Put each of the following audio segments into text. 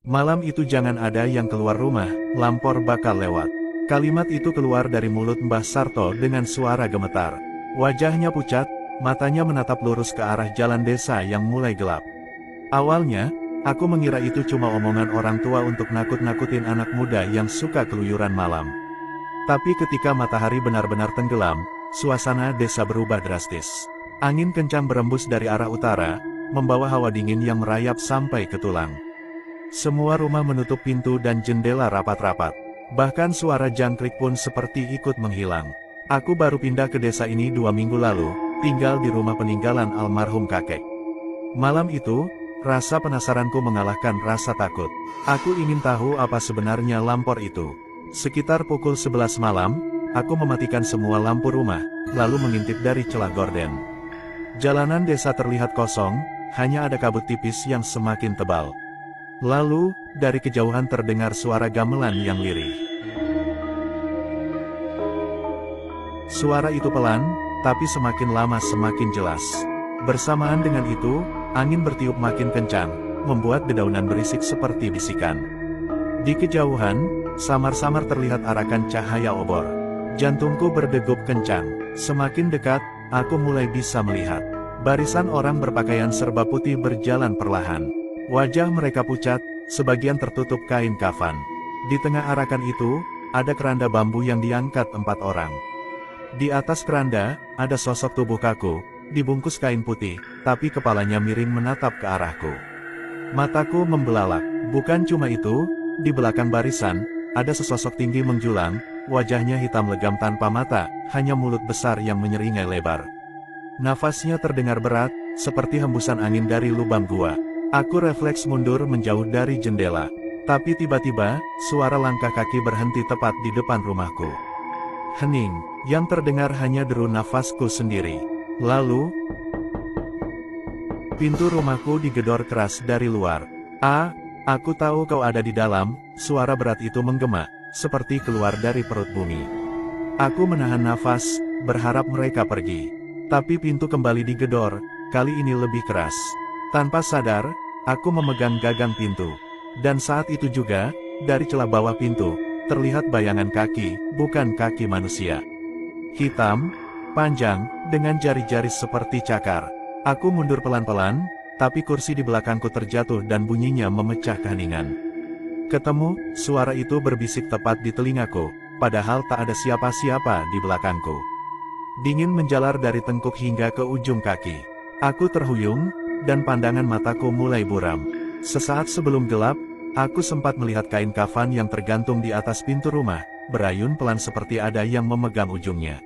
Malam itu jangan ada yang keluar rumah, Lampor bakal lewat. Kalimat itu keluar dari mulut Mbah Sarto dengan suara gemetar. Wajahnya pucat, matanya menatap lurus ke arah jalan desa yang mulai gelap. Awalnya, aku mengira itu cuma omongan orang tua untuk nakut-nakutin anak muda yang suka keluyuran malam. Tapi ketika matahari benar-benar tenggelam, suasana desa berubah drastis. Angin kencang berembus dari arah utara, membawa hawa dingin yang merayap sampai ke tulang. Semua rumah menutup pintu dan jendela rapat-rapat. Bahkan suara jangkrik pun seperti ikut menghilang. Aku baru pindah ke desa ini 2 minggu lalu, tinggal di rumah peninggalan almarhum kakek. Malam itu, rasa penasaranku mengalahkan rasa takut. Aku ingin tahu apa sebenarnya Lampor itu. Sekitar pukul 11 malam, aku mematikan semua lampu rumah, lalu mengintip dari celah gorden. Jalanan desa terlihat kosong, hanya ada kabut tipis yang semakin tebal. Lalu, dari kejauhan terdengar suara gamelan yang lirih. Suara itu pelan, tapi semakin lama semakin jelas. Bersamaan dengan itu, angin bertiup makin kencang, membuat dedaunan berisik seperti bisikan. Di kejauhan, samar-samar terlihat arakan cahaya obor. Jantungku berdegup kencang. Semakin dekat, aku mulai bisa melihat. Barisan orang berpakaian serba putih berjalan perlahan. Wajah mereka pucat, sebagian tertutup kain kafan. Di tengah arakan itu, ada keranda bambu yang diangkat 4 orang. Di atas keranda, ada sosok tubuh kaku, dibungkus kain putih, tapi kepalanya miring menatap ke arahku. Mataku membelalak. Bukan cuma itu, di belakang barisan, ada sesosok tinggi menjulang, wajahnya hitam legam tanpa mata, hanya mulut besar yang menyeringai lebar. Nafasnya terdengar berat, seperti hembusan angin dari lubang gua. Aku refleks mundur menjauh dari jendela. Tapi tiba-tiba, suara langkah kaki berhenti tepat di depan rumahku. Hening, yang terdengar hanya deru nafasku sendiri. Lalu, pintu rumahku digedor keras dari luar. Aku tahu kau ada di dalam, suara berat itu menggema, seperti keluar dari perut bumi. Aku menahan nafas, berharap mereka pergi. Tapi pintu kembali digedor, kali ini lebih keras. Tanpa sadar, aku memegang gagang pintu. Dan saat itu juga, dari celah bawah pintu, terlihat bayangan kaki, bukan kaki manusia. Hitam, panjang, dengan jari-jari seperti cakar. Aku mundur pelan-pelan, tapi kursi di belakangku terjatuh dan bunyinya memecah keheningan. Ketemu, suara itu berbisik tepat di telingaku, padahal tak ada siapa-siapa di belakangku. Dingin menjalar dari tengkuk hingga ke ujung kaki. Aku terhuyung, dan pandangan mataku mulai buram. Sesaat sebelum gelap, aku sempat melihat kain kafan yang tergantung di atas pintu rumah, berayun pelan seperti ada yang memegang ujungnya.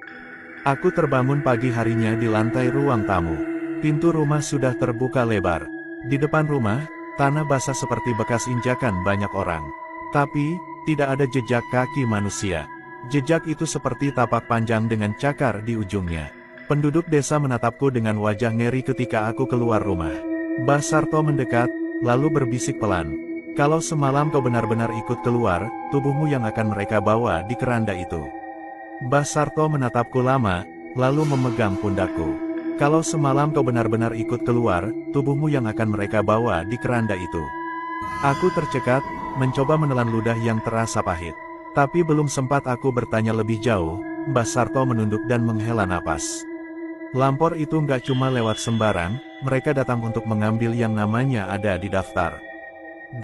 Aku terbangun pagi harinya di lantai ruang tamu. Pintu rumah sudah terbuka lebar. Di depan rumah, tanah basah seperti bekas injakan banyak orang. Tapi, tidak ada jejak kaki manusia. Jejak itu seperti tapak panjang dengan cakar di ujungnya. Penduduk desa menatapku dengan wajah ngeri ketika aku keluar rumah. Mbah Sarto mendekat, lalu berbisik pelan. Kalau semalam kau benar-benar ikut keluar, tubuhmu yang akan mereka bawa di keranda itu. Mbah Sarto menatapku lama, lalu memegang pundakku. Kalau semalam kau benar-benar ikut keluar, tubuhmu yang akan mereka bawa di keranda itu. Aku tercekat, mencoba menelan ludah yang terasa pahit. Tapi belum sempat aku bertanya lebih jauh, Mbah Sarto menunduk dan menghela napas. Lampor itu nggak cuma lewat sembarang, mereka datang untuk mengambil yang namanya ada di daftar.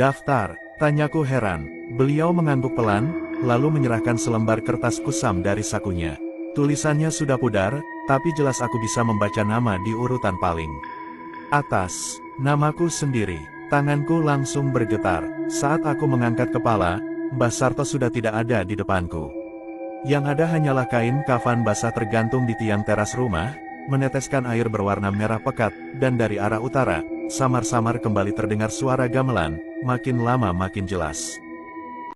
Daftar? Tanyaku heran. Beliau mengangguk pelan, lalu menyerahkan selembar kertas kusam dari sakunya. Tulisannya sudah pudar, tapi jelas aku bisa membaca nama di urutan paling atas. Namaku sendiri. Tanganku langsung bergetar. Saat aku mengangkat kepala, Mbah Sarto sudah tidak ada di depanku. Yang ada hanyalah kain kafan basah tergantung di tiang teras rumah, meneteskan air berwarna merah pekat, dan dari arah utara, samar-samar kembali terdengar suara gamelan, makin lama makin jelas.